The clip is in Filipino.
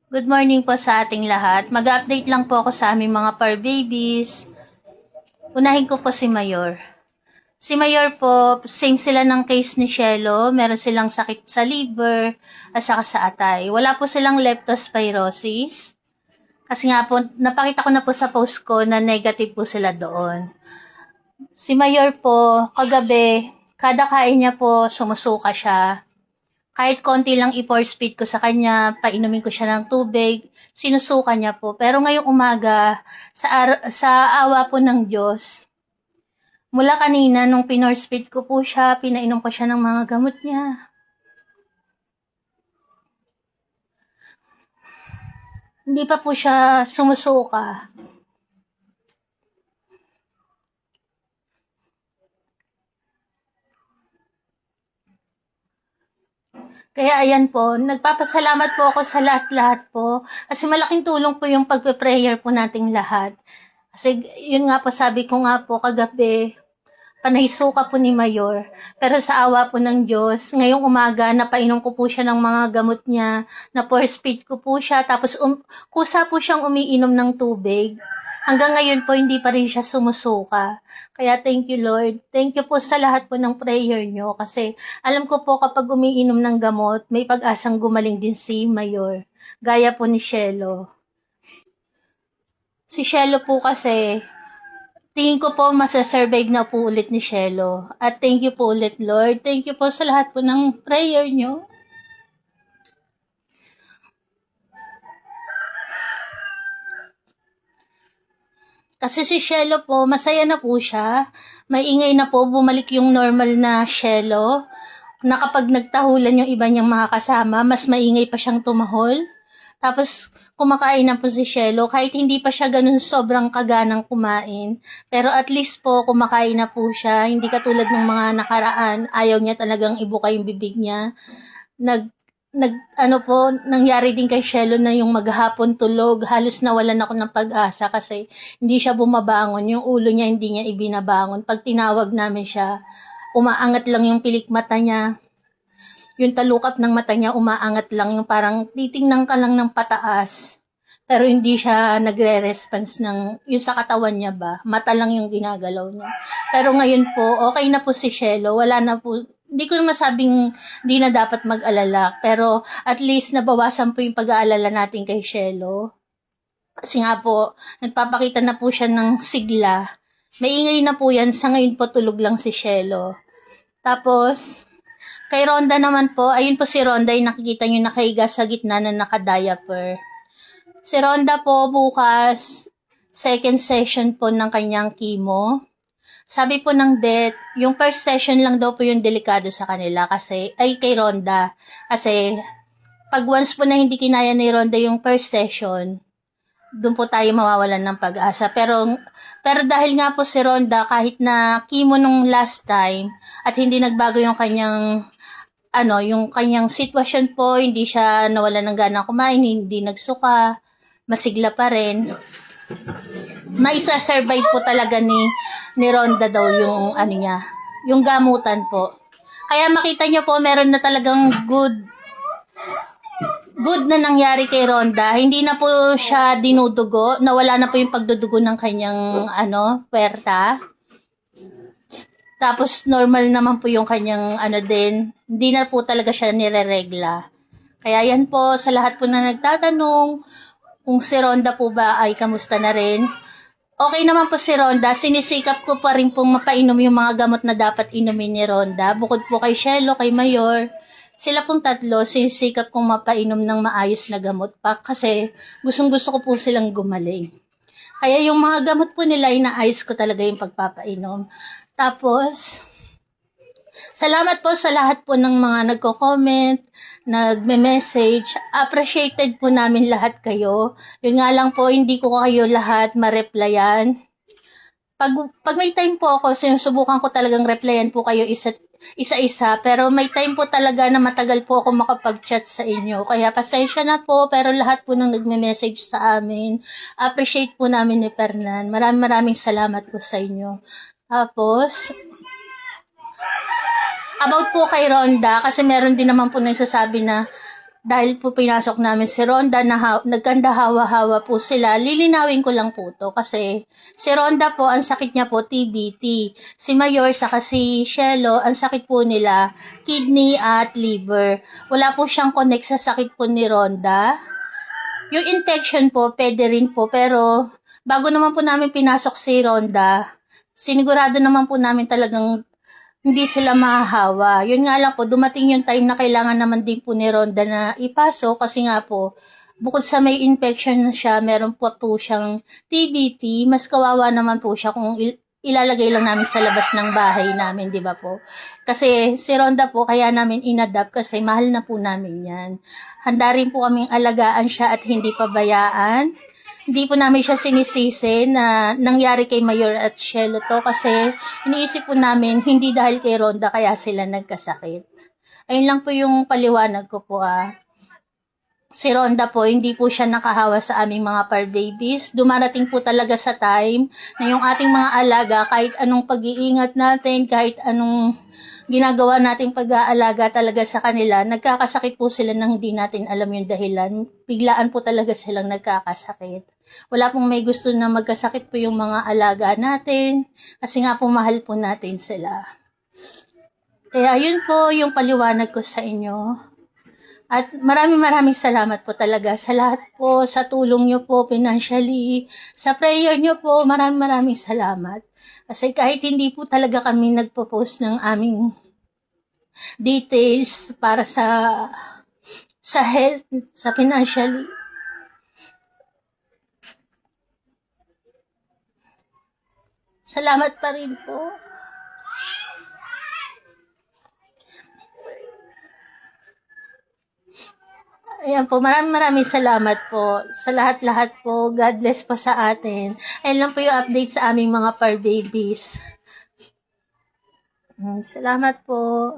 Good morning po sa ating lahat. Mag-update lang po ako sa aming mga fur babies. Unahin ko po si Mayor. Si Mayor po, same sila ng case ni Shelo. Meron silang sakit sa liver at saka sa atay. Wala po silang leptospirosis. Kasi nga po, napakita ko na po sa post ko na negative po sila doon. Si Mayor po, kagabi, kada kain niya po, sumusuka siya. Kahit konti lang i-force feed ko sa kanya, painumin ko siya ng tubig, sinusuka niya po. Pero ngayong umaga, sa awa po ng Diyos, mula kanina nung pinorse feed ko po siya, pinainom ko siya ng mga gamot niya. Hindi pa po siya sumusuka. Kaya ayan po, nagpapasalamat po ako sa lahat-lahat po. Kasi malaking tulong po yung pagpe-prayer po nating lahat. Kasi yun nga po, sabi ko nga po kagabi, panahisuka po ni Mayor. Pero sa awa po ng Diyos, ngayong umaga, napainom ko po siya ng mga gamot niya, na force feed ko po siya, tapos kusa po siyang umiinom ng tubig. Hanggang ngayon po, hindi pa rin siya sumusuka. Kaya thank you, Lord. Thank you po sa lahat po ng prayer nyo. Kasi alam ko po kapag umiinom ng gamot, may pag-asang gumaling din si Mayor. Gaya po ni Shelo. Si Shelo po kasi, tingin ko po masasurvive na po ulit ni Shelo. At thank you po ulit, Lord. Thank you po sa lahat po ng prayer nyo. Kasi si Shelo po, masaya na po siya. May ingay na po, bumalik yung normal na Shelo. Na kapag nagtahulan yung iba niyang mga kasama, mas maingay pa siyang tumahol. Tapos, kumakain na po si Shelo, kahit hindi pa siya ganun sobrang kaganang kumain. Pero at least po, kumakain na po siya. Hindi katulad ng mga nakaraan, ayaw niya talagang ibuka yung bibig niya. Nangyari din kay Shelo na yung maghapon tulog, halos nawalan ako ng pag-asa kasi hindi siya bumabangon, yung ulo niya hindi niya ibinabangon. Pag tinawag namin siya, umaangat lang yung pilik mata niya, yung talukap ng mata niya umaangat lang, yung parang titingnan ka lang ng pataas. Pero hindi siya nagre-response ng, yung sa katawan niya ba, mata lang yung ginagalaw niya. Pero ngayon po, okay na po si Shelo, wala na po, hindi ko masabing hindi na dapat mag-alala, pero at least nabawasan po yung pag-aalala natin kay Shelo. Kasi nga po, nagpapakita na po siya ng sigla. Maingay na po yan, sa ngayon po tulog lang si Shelo. Tapos, kay Rhonda naman po, ayun po si Rhonda, yung nakikita nyo nakahiga sa gitna na naka-diaper. Si Rhonda po bukas, second session po ng kanyang chemo. Sabi po ng vet, yung first session lang daw po yung delikado sa kanila kasi, ay kay Rhonda. Kasi, pag once po na hindi kinaya ni Rhonda yung first session, doon po tayo mawawalan ng pag-asa. Pero dahil nga po si Rhonda, kahit na chemo nung last time, at hindi nagbago yung kanyang, yung kanyang sitwasyon po, hindi siya nawalan ng gana kumain, hindi nagsuka, masigla pa rin. Maisa-survive po talaga ni Rhonda daw yung niya, yung gamutan po. Kaya makita niyo po meron na talagang good na nangyari kay Rhonda. Hindi na po siya dinudugo, nawala na po yung pagdudugo ng kanyang puwerta. Tapos normal naman po yung kanyang din, hindi na po talaga siya nireregla. Kaya yan po sa lahat po na nagtatanong kung si Rhonda po ba ay kamusta na rin. Okay naman po si Rhonda, sinisikap ko pa rin pong mapainom yung mga gamot na dapat inumin ni Rhonda. Bukod po kay Shelo, kay Mayor, sila pong tatlo, sinisikap kong mapainom ng maayos na gamot pa kasi gustong-gusto ko po silang gumaling. Kaya yung mga gamot po nila, inaayos ko talaga yung pagpapainom. Tapos, salamat po sa lahat po ng mga nagko-comment, nagme-message. Appreciated po namin lahat kayo. Yun nga lang po, hindi ko kayo lahat ma-replyan. Pag may time po ako, sinusubukan ko talagang replyan po kayo isa-isa. Pero may time po talaga na matagal po ako makapag-chat sa inyo. Kaya pasensya na po, pero lahat po nang nagme-message sa amin. Appreciate po namin ni Fernan. Maraming salamat po sa inyo. Tapos, about po kay Rhonda, kasi meron din naman po nagsasabi na dahil po pinasok namin si Rhonda na nagkanda hawa-hawa po sila, lilinawin ko lang po to kasi si Rhonda po, ang sakit niya po TBT. Si Mayor saka si Shelo, ang sakit po nila kidney at liver. Wala po siyang connect sa sakit po ni Rhonda. Yung infection po, pwede rin po, pero bago naman po namin pinasok si Rhonda, sinigurado naman po namin talagang hindi sila mahahawa. Yun nga lang po, dumating yung time na kailangan naman din po ni Rhonda na ipasok kasi nga po, bukod sa may infection na siya, meron po siyang TBT, mas kawawa naman po siya kung ilalagay lang namin sa labas ng bahay namin, di ba po? Kasi si Rhonda po, kaya namin inadapt kasi mahal na po namin yan. Handa rin po kaming alagaan siya at hindi pabayaan. Hindi po namin siya sinisisi na nangyari kay Mayor at Shelo to kasi iniisip po namin hindi dahil kay Rhonda kaya sila nagkasakit. Ayun lang po yung paliwanag ko po Si Rhonda po, hindi po siya nakahawa sa aming mga par babies. Dumarating po talaga sa time na yung ating mga alaga, kahit anong pag-iingat natin, kahit anong ginagawa nating pag-aalaga talaga sa kanila, nagkakasakit po sila nang hindi natin alam yung dahilan. Biglaan po talaga silang nagkakasakit. Wala pong may gusto na magkasakit po yung mga alaga natin kasi nga po mahal po natin sila. Kaya yun po yung paliwanag ko sa inyo. At maraming salamat po talaga sa lahat po, sa tulong nyo po financially, sa prayer nyo po, maraming salamat. Kasi kahit hindi po talaga kami nagpo-post ng aming details para sa health, sa financially, salamat pa rin po. Ayan po, maraming salamat po sa lahat-lahat po. God bless po sa atin. Ayan lang po yung update sa aming mga par babies. Salamat po.